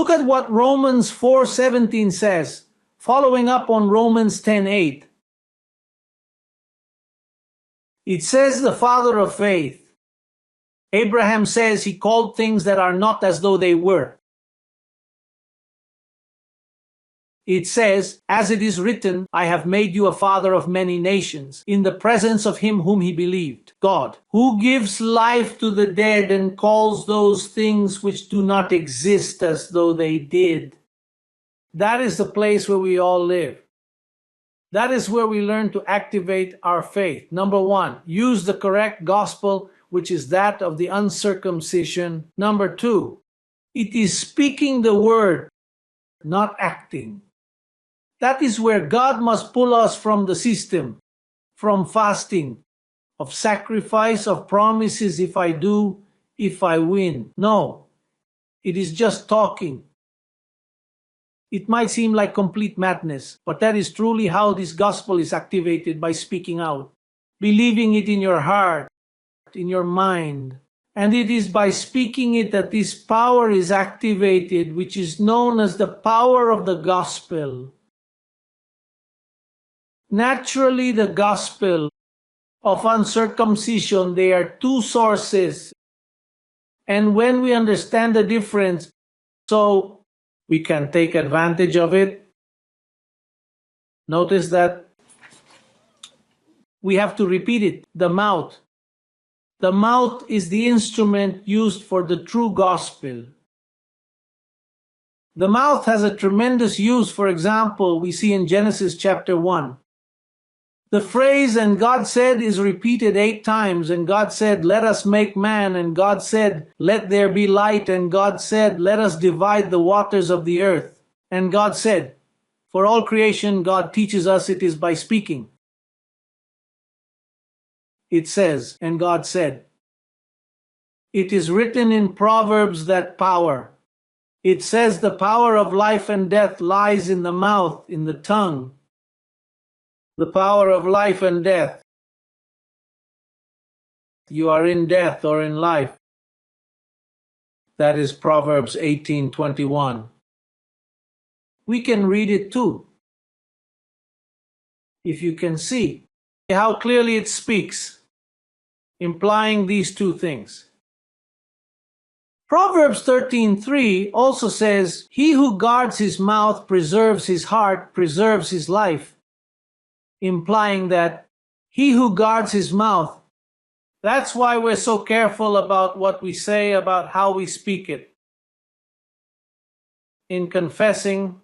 Look at what Romans 4:17 says, following up on Romans 10:8. It says the father of faith. Abraham says he called things that are not as though they were. It says, as it is written, I have made you a father of many nations, in the presence of him whom he believed, God, who gives life to the dead and calls those things which do not exist as though they did. That is the place where we all live. That is where we learn to activate our faith. Number one, use the correct gospel, which is that of the uncircumcision. Number two, it is speaking the word, not acting. That is where God must pull us from the system, from fasting, of sacrifice, of promises, if I do, if I win. No, it is just talking. It might seem like complete madness, but that is truly how this gospel is activated, by speaking out, believing it in your heart, in your mind. And it is by speaking it that this power is activated, which is known as the power of the gospel. Naturally, the gospel of uncircumcision, they are two sources. And when we understand the difference, so we can take advantage of it. Notice that we have to repeat it. The mouth. The mouth is the instrument used for the true gospel. The mouth has a tremendous use. For example, we see in Genesis chapter 1. The phrase, and God said, is repeated 8 times. And God said, let us make man. And God said, let there be light. And God said, let us divide the waters of the earth. And God said, for all creation, God teaches us it is by speaking. It says, and God said. It is written in Proverbs that power. It says the power of life and death lies in the mouth, in the tongue. The power of life and death. You are in death or in life. That is Proverbs 18:21. We can read it too. If you can see how clearly it speaks, implying these two things. Proverbs 13:3 also says, he who guards his mouth preserves his heart, preserves his life. Implying that he who guards his mouth, that's why we're so careful about what we say, about how we speak it. In confessing,